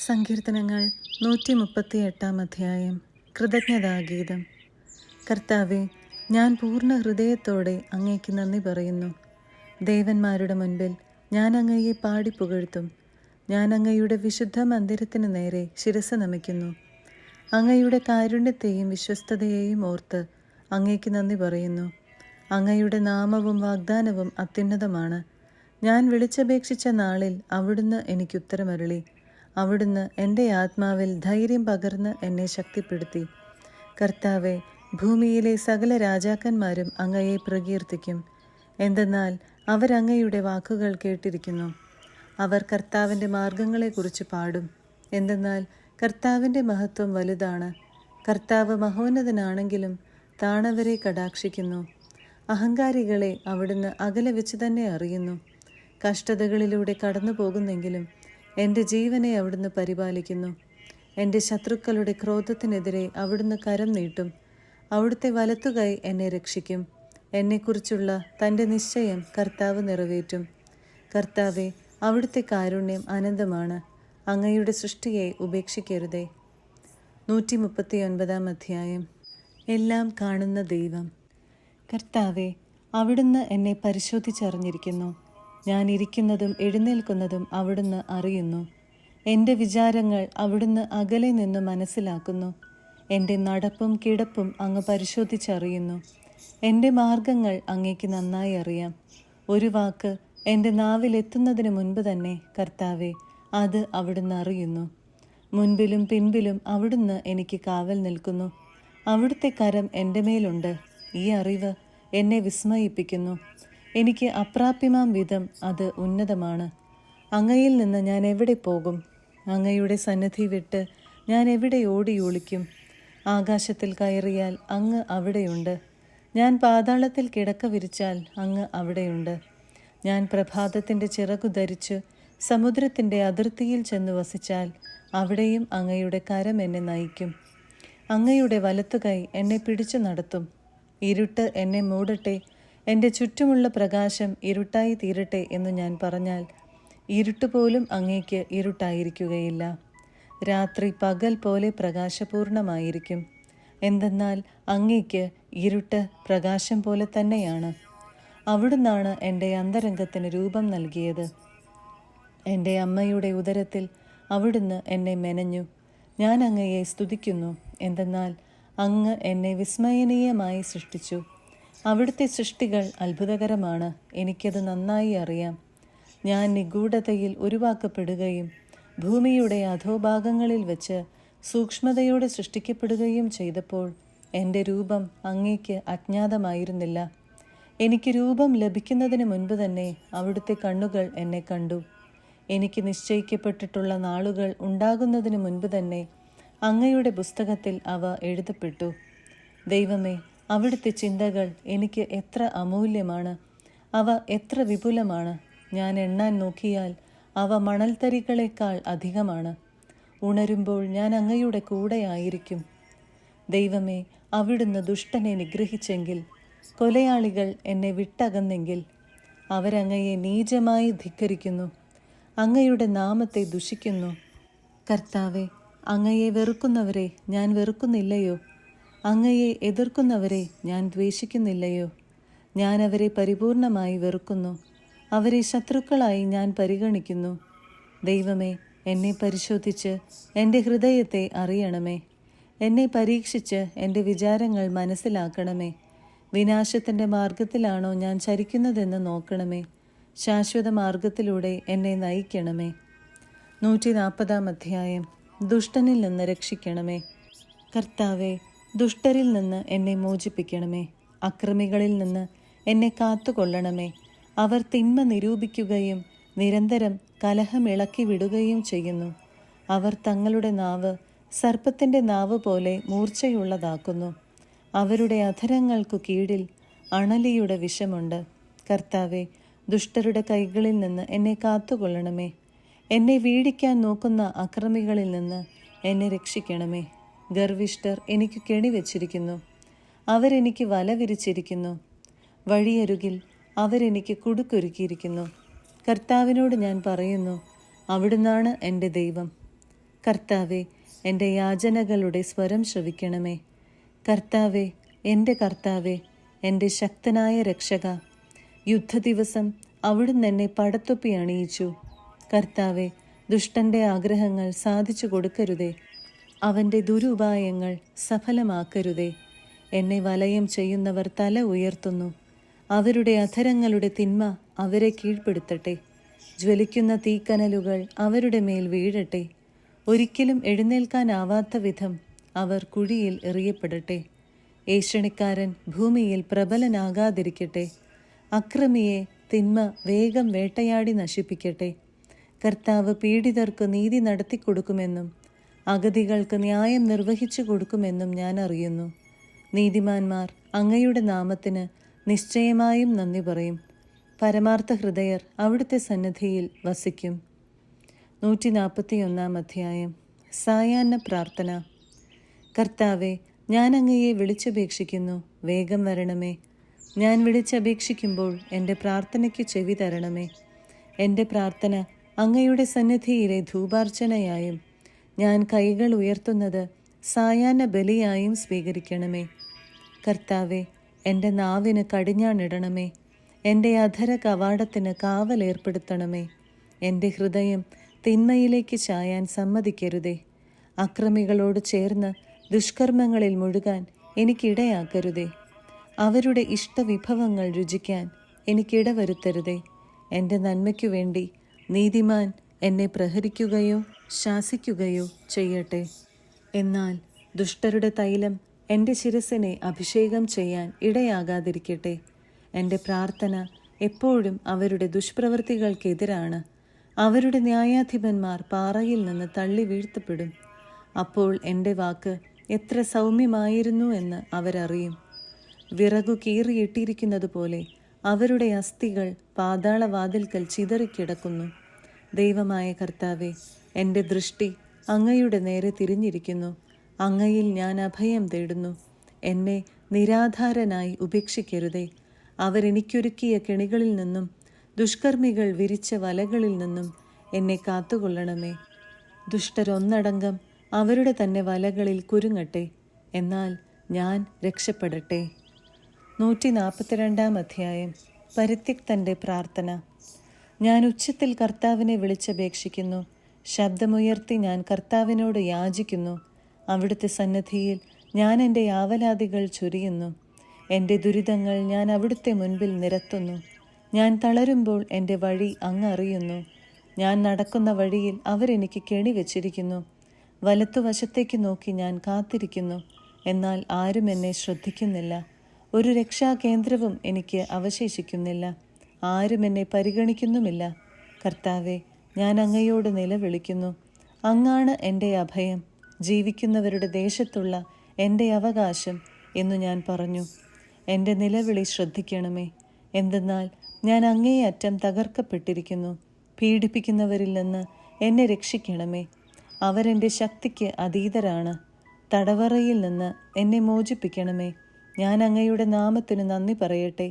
സങ്കീർത്തനങ്ങൾ 138 അധ്യായം. കൃതജ്ഞതാഗീതം. കർത്താവെ, ഞാൻ പൂർണ്ണ ഹൃദയത്തോടെ അങ്ങേക്ക് നന്ദി പറയുന്നു. ദേവന്മാരുടെ മുൻപിൽ ഞാൻ അങ്ങയെ പാടിപ്പുകഴ്ത്തും. ഞാൻ അങ്ങയുടെ വിശുദ്ധ മന്ദിരത്തിന് നേരെ ശിരസ്സ് നമിക്കുന്നു. അങ്ങയുടെ കാരുണ്യത്തെയും വിശ്വസ്തതയെയും ഓർത്ത് അങ്ങേക്ക് നന്ദി പറയുന്നു. അങ്ങയുടെ നാമവും വാഗ്ദാനവും അത്യുന്നതമാണ്. ഞാൻ വിളിച്ചപേക്ഷിച്ച നാളിൽ അവിടുന്ന് എനിക്കുത്തരമരുളി. അവിടുന്ന് എൻ്റെ ആത്മാവിൽ ധൈര്യം പകർന്ന് എന്നെ ശക്തിപ്പെടുത്തി. കർത്താവെ, ഭൂമിയിലെ സകല രാജാക്കന്മാരും അങ്ങയെ പ്രകീർത്തിക്കും. എന്തെന്നാൽ അവരങ്ങയുടെ വാക്കുകൾ കേട്ടിരിക്കുന്നു. അവർ കർത്താവിൻ്റെ മാർഗങ്ങളെക്കുറിച്ച് പാടും. എന്തെന്നാൽ കർത്താവിൻ്റെ മഹത്വം വലുതാണ്. കർത്താവ് മഹോന്നതനാണെങ്കിലും താണവരെ കടാക്ഷിക്കുന്നു. അഹങ്കാരികളെ അവിടുന്ന് അകലെ വെച്ച് തന്നെ അറിയുന്നു. കഷ്ടതകളിലൂടെ കടന്നു പോകുന്നെങ്കിലും എൻ്റെ ജീവനെ അവിടുന്ന് പരിപാലിക്കുന്നു. എൻ്റെ ശത്രുക്കളുടെ ക്രോധത്തിനെതിരെ അവിടുന്ന് കരം നീട്ടും. അവിടുത്തെ വലത്തുകൈ എന്നെ രക്ഷിക്കും. എന്നെക്കുറിച്ചുള്ള തൻ്റെ നിശ്ചയം കർത്താവ് നിറവേറ്റും. കർത്താവെ, അവിടുത്തെ കാരുണ്യം അനന്തമാണ്. അങ്ങയുടെ സൃഷ്ടിയെ ഉപേക്ഷിക്കരുതേ. 139 അധ്യായം. എല്ലാം കാണുന്ന ദൈവം. കർത്താവെ, അവിടുന്ന് എന്നെ പരിശോധിച്ചറിഞ്ഞിരിക്കുന്നു. ഞാൻ ഇരിക്കുന്നതും എഴുന്നേൽക്കുന്നതും അവിടുന്ന് അറിയുന്നു. എൻ്റെ വിചാരങ്ങൾ അവിടുന്ന് അകലെ നിന്ന് മനസ്സിലാക്കുന്നു. എൻ്റെ നടപ്പും കിടപ്പും അങ്ങ് പരിശോധിച്ചറിയുന്നു. എൻ്റെ മാർഗങ്ങൾ അങ്ങേക്ക് നന്നായി അറിയാം. ഒരു വാക്ക് എൻ്റെ നാവിലെത്തുന്നതിന് മുൻപ് തന്നെ കർത്താവെ, അത് അവിടുന്ന് അറിയുന്നു. മുൻപിലും പിൻപിലും അവിടുന്ന് എനിക്ക് കാവൽ നിൽക്കുന്നു. അവിടുത്തെ കരം എൻ്റെ മേലുണ്ട്. ഈ അറിവ് എന്നെ വിസ്മയിപ്പിക്കുന്നു. എനിക്ക് അപ്രാപ്യമാം വിധം അത് ഉന്നതമാണ്. അങ്ങയിൽ നിന്ന് ഞാൻ എവിടെ പോകും? അങ്ങയുടെ സന്നിധി വിട്ട് ഞാൻ എവിടെ ഓടി ഒളിക്കും? ആകാശത്തിൽ കയറിയാൽ അങ്ങ് അവിടെയുണ്ട്. ഞാൻ പാതാളത്തിൽ കിടക്ക വിരിച്ചാൽ അങ്ങ് അവിടെയുണ്ട്. ഞാൻ പ്രഭാതത്തിൻ്റെ ചിറകു ധരിച്ച് സമുദ്രത്തിൻ്റെ അതിർത്തിയിൽ ചെന്ന് വസിച്ചാൽ അവിടെയും അങ്ങയുടെ കരം എന്നെ നയിക്കും. അങ്ങയുടെ വലത്തുകൈ എന്നെ പിടിച്ചു നടത്തും. ഇരുട്ട് എന്നെ മൂടട്ടെ, എൻ്റെ ചുറ്റുമുള്ള പ്രകാശം ഇരുട്ടായി തീരട്ടെ എന്ന് ഞാൻ പറഞ്ഞാൽ ഇരുട്ടുപോലും അങ്ങേക്ക് ഇരുട്ടായിരിക്കുകയില്ല. രാത്രി പകൽ പോലെ പ്രകാശപൂർണമായിരിക്കും. എന്തെന്നാൽ അങ്ങേക്ക് ഇരുട്ട് പ്രകാശം പോലെ തന്നെയാണ്. അവിടുന്നാണ് എൻ്റെ അന്തരംഗത്തിന് രൂപം നൽകിയത്. എൻ്റെ അമ്മയുടെ ഉദരത്തിൽ അവിടുന്ന് എന്നെ മെനഞ്ഞു. ഞാൻ അങ്ങയെ സ്തുതിക്കുന്നു. എന്തെന്നാൽ അങ്ങ് എന്നെ വിസ്മയനീയമായി സൃഷ്ടിച്ചു. അവിടുത്തെ സൃഷ്ടികൾ അത്ഭുതകരമാണ്. എനിക്കത് നന്നായി അറിയാം. ഞാൻ നിഗൂഢതയിൽ ഉരുവാക്കപ്പെടുകയും ഭൂമിയുടെ അധോഭാഗങ്ങളിൽ വെച്ച് സൂക്ഷ്മതയോടെ സൃഷ്ടിക്കപ്പെടുകയും ചെയ്തപ്പോൾ എൻ്റെ രൂപം അങ്ങേക്ക് അജ്ഞാതമായിരുന്നില്ല. എനിക്ക് രൂപം ലഭിക്കുന്നതിന് മുൻപ് തന്നെ അവിടുത്തെ കണ്ണുകൾ എന്നെ കണ്ടു. എനിക്ക് നിശ്ചയിക്കപ്പെട്ടിട്ടുള്ള നാളുകൾ ഉണ്ടാകുന്നതിന് മുൻപ് തന്നെ അങ്ങയുടെ പുസ്തകത്തിൽ അവ എഴുതപ്പെട്ടു. ദൈവമേ, അവിടുത്തെ ചിന്തകൾ എനിക്ക് എത്ര അമൂല്യമാണ്. അവ എത്ര വിപുലമാണ്. ഞാൻ എണ്ണാൻ നോക്കിയാൽ അവ മണൽത്തരികളേക്കാൾ അധികമാണ്. ഉണരുമ്പോൾ ഞാൻ അങ്ങയുടെ കൂടെ ആയിരിക്കും. ദൈവമേ, അവിടുന്ന് ദുഷ്ടനെ നിഗ്രഹിച്ചെങ്കിൽ, കൊലയാളികൾ എന്നെ വിട്ടകന്നെങ്കിൽ, അവരങ്ങയെ നീചമായി ധിക്കരിക്കുന്നു, അങ്ങയുടെ നാമത്തെ ദുഷിക്കുന്നു. കർത്താവെ, അങ്ങയെ വെറുക്കുന്നവരെ ഞാൻ വെറുക്കുന്നില്ലയോ? അങ്ങയെ എതിർക്കുന്നവരെ ഞാൻ ദ്വേഷിക്കുന്നില്ലയോ? ഞാൻ അവരെ പരിപൂർണമായി വെറുക്കുന്നു. അവരെ ശത്രുക്കളായി ഞാൻ പരിഗണിക്കുന്നു. ദൈവമേ, എന്നെ പരിശോധിച്ച് എൻ്റെ ഹൃദയത്തെ അറിയണമേ. എന്നെ പരീക്ഷിച്ച് എൻ്റെ വിചാരങ്ങൾ മനസ്സിലാക്കണമേ. വിനാശത്തിൻ്റെ മാർഗത്തിലാണോ ഞാൻ ചരിക്കുന്നതെന്ന് നോക്കണമേ. ശാശ്വത മാർഗത്തിലൂടെ എന്നെ നയിക്കണമേ. 140 അധ്യായം. ദുഷ്ടനിൽ നിന്ന് രക്ഷിക്കണമേ. കർത്താവെ, ദുഷ്ടരിൽ നിന്ന് എന്നെ മോചിപ്പിക്കണമേ. അക്രമികളിൽ നിന്ന് എന്നെ കാത്തുകൊള്ളണമേ. അവർ തിന്മ നിരൂപിക്കുകയും നിരന്തരം കലഹമിളക്കി വിടുകയും ചെയ്യുന്നു. അവർ തങ്ങളുടെ നാവ് സർപ്പത്തിൻ്റെ നാവ് പോലെ മൂർച്ചയുള്ളതാക്കുന്നു. അവരുടെ അധരങ്ങൾക്കു കീഴിൽ അണലിയുടെ വിഷമുണ്ട്. കർത്താവെ, ദുഷ്ടരുടെ കൈകളിൽ നിന്ന് എന്നെ കാത്തുകൊള്ളണമേ. എന്നെ വീഴിക്കാൻ നോക്കുന്ന അക്രമികളിൽ നിന്ന് എന്നെ രക്ഷിക്കണമേ. ഗർവിഷ്ഠർ എനിക്ക് കെണിവെച്ചിരിക്കുന്നു. അവരെനിക്ക് വല വിരിച്ചിരിക്കുന്നു. വഴിയരുകിൽ അവരെനിക്ക് കുടുക്കൊരുക്കിയിരിക്കുന്നു. കർത്താവിനോട് ഞാൻ പറയുന്നു, അവിടുന്നാണ് എൻ്റെ ദൈവം. കർത്താവെ, എൻ്റെ യാചനകളുടെ സ്വരം ശ്രവിക്കണമേ. കർത്താവെ, എൻ്റെ കർത്താവെ, എൻ്റെ ശക്തനായ രക്ഷക, യുദ്ധദിവസം അവിടുന്ന് എന്നെ പടത്തൊപ്പി അണിയിച്ചു. കർത്താവെ, ദുഷ്ടൻ്റെ ആഗ്രഹങ്ങൾ സാധിച്ചു കൊടുക്കരുതേ. അവൻ്റെ ദുരുപായങ്ങൾ സഫലമാക്കരുതേ. എന്നെ വലയം ചെയ്യുന്നവർ തല ഉയർത്തുന്നു. അവരുടെ അധരങ്ങളുടെ തിന്മ അവരെ കീഴ്പ്പെടുത്തട്ടെ. ജ്വലിക്കുന്ന തീക്കനലുകൾ അവരുടെ മേൽ വീഴട്ടെ. ഒരിക്കലും എഴുന്നേൽക്കാനാവാത്ത വിധം അവർ കുഴിയിൽ എറിയപ്പെടട്ടെ. ഏഷണിക്കാരൻ ഭൂമിയിൽ പ്രബലനാകാതിരിക്കട്ടെ. അക്രമിയെ തിന്മ വേഗം വേട്ടയാടി നശിപ്പിക്കട്ടെ. കർത്താവ് പീഡിതർക്ക് നീതി നടത്തിക്കൊടുക്കുമെന്നും അഗതികൾക്ക് ന്യായം നിർവഹിച്ചു കൊടുക്കുമെന്നും ഞാൻ അറിയുന്നു. നീതിമാന്മാർ അങ്ങയുടെ നാമത്തിന് നിശ്ചയമായും നന്ദി പറയും. പരമാർത്ഥ ഹൃദയർ അവിടുത്തെ സന്നിധിയിൽ വസിക്കും. 141 അധ്യായം. സായാഹ്ന പ്രാർത്ഥന. കർത്താവെ, ഞാൻ അങ്ങയെ വിളിച്ചപേക്ഷിക്കുന്നു, വേഗം വരണമേ. ഞാൻ വിളിച്ചപേക്ഷിക്കുമ്പോൾ എൻ്റെ പ്രാർത്ഥനയ്ക്ക് ചെവി തരണമേ. എൻ്റെ പ്രാർത്ഥന അങ്ങയുടെ സന്നിധിയിലെ ധൂപാർച്ചനയായും ഞാൻ കൈകൾ ഉയർത്തുന്നത് സായാഹ്ന ബലിയായും സ്വീകരിക്കണമേ. കർത്താവെ, എൻ്റെ നാവിന് കടിഞ്ഞാണിടണമേ. എൻ്റെ അധര കവാടത്തിന് കാവലേർപ്പെടുത്തണമേ. എൻ്റെ ഹൃദയം തിന്മയിലേക്ക് ചായാൻ സമ്മതിക്കരുതേ. അക്രമികളോട് ചേർന്ന് ദുഷ്കർമ്മങ്ങളിൽ മുഴുകാൻ എനിക്കിടയാക്കരുതേ. അവരുടെ ഇഷ്ടവിഭവങ്ങൾ രുചിക്കാൻ എനിക്കിടവരുത്തരുതേ. എൻ്റെ നന്മയ്ക്കു വേണ്ടി നീതിമാൻ എന്നെ പ്രഹരിക്കുകയോ ശാസിക്കുകയോ ചെയ്യട്ടെ. എന്നാൽ ദുഷ്ടരുടെ തൈലം എൻ്റെ ശിരസിനെ അഭിഷേകം ചെയ്യാൻ ഇടയാകാതിരിക്കട്ടെ. എൻ്റെ പ്രാർത്ഥന എപ്പോഴും അവരുടെ ദുഷ്പ്രവൃത്തികൾക്കെതിരാണ്. അവരുടെ ന്യായാധിപന്മാർ പാറയിൽ നിന്ന് തള്ളി വീഴ്ത്തപ്പെടും. അപ്പോൾ എൻ്റെ വാക്ക് എത്ര സൗമ്യമായിരുന്നു എന്ന് അവരറിയും. വിറകു കീറിയിട്ടിരിക്കുന്നത് പോലെ അവരുടെ അസ്ഥികൾ പാതാളവാതിൽക്കൽ ചിതറിക്കിടക്കുന്നു. ദൈവമായ കർത്താവെ, എൻ്റെ ദൃഷ്ടി അങ്ങയുടെ നേരെ തിരിഞ്ഞിരിക്കുന്നു. അങ്ങയിൽ ഞാൻ അഭയം തേടുന്നു. എന്നെ നിരാധാരനായി ഉപേക്ഷിക്കരുതേ. അവരെനിക്കൊരുക്കിയ കെണികളിൽ നിന്നും ദുഷ്കർമ്മികൾ വിരിച്ച വലകളിൽ നിന്നും എന്നെ കാത്തുകൊള്ളണമേ. ദുഷ്ടരൊന്നടങ്കം അവരുടെ തന്നെ വലകളിൽ കുരുങ്ങട്ടെ. എന്നാൽ ഞാൻ രക്ഷപ്പെടട്ടെ. 142 അധ്യായം. പരിത്യക്തൻ്റെ പ്രാർത്ഥന. ഞാൻ ഉച്ചത്തിൽ കർത്താവിനെ വിളിച്ചപേക്ഷിക്കുന്നു. ശബ്ദമുയർത്തി ഞാൻ കർത്താവിനോട് യാചിക്കുന്നു. അവിടുത്തെ സന്നിധിയിൽ ഞാൻ എൻ്റെ ആവലാതികൾ ചൊരിയുന്നു. എൻ്റെ ദുരിതങ്ങൾ ഞാൻ അവിടുത്തെ മുൻപിൽ നിരത്തുന്നു. ഞാൻ തളരുമ്പോൾ എൻ്റെ വഴി അങ്ങ് അറിയുന്നു. ഞാൻ നടക്കുന്ന വഴിയിൽ അവരെനിക്ക് കെണി വെച്ചിരിക്കുന്നു. വലത്തുവശത്തേക്ക് നോക്കി ഞാൻ കാത്തിരിക്കുന്നു. എന്നാൽ ആരും എന്നെ ശ്രദ്ധിക്കുന്നില്ല. ഒരു രക്ഷാകേന്ദ്രവും എനിക്ക് അവശേഷിക്കുന്നില്ല. ആരും എന്നെ പരിഗണിക്കുന്നുമില്ല. കർത്താവെ, ഞാൻ അങ്ങയോട് നിലവിളിക്കുന്നു. അങ്ങാണ് എൻ്റെ അഭയം, ജീവിക്കുന്നവരുടെ ദേശത്തുള്ള എൻ്റെ അവകാശം എന്നു ഞാൻ പറഞ്ഞു. എൻ്റെ നിലവിളി ശ്രദ്ധിക്കണമേ. എന്തെന്നാൽ ഞാൻ അങ്ങേയറ്റം തകർക്കപ്പെട്ടിരിക്കുന്നു. പീഡിപ്പിക്കുന്നവരിൽ നിന്ന് എന്നെ രക്ഷിക്കണമേ. അവരെൻ്റെ ശക്തിക്ക് അതീതരാണ്. തടവറയിൽ നിന്ന് എന്നെ മോചിപ്പിക്കണമേ. ഞാൻ അങ്ങയുടെ നാമത്തിന് നന്ദി പറയട്ടെ.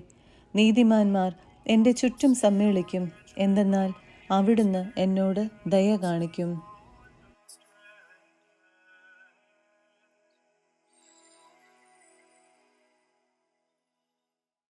നീതിമാന്മാർ എൻ്റെ ചുറ്റും സമ്മേളിക്കും. എന്തെന്നാൽ അവിടുന്ന് എന്നോട് ദയ കാണിക്കും.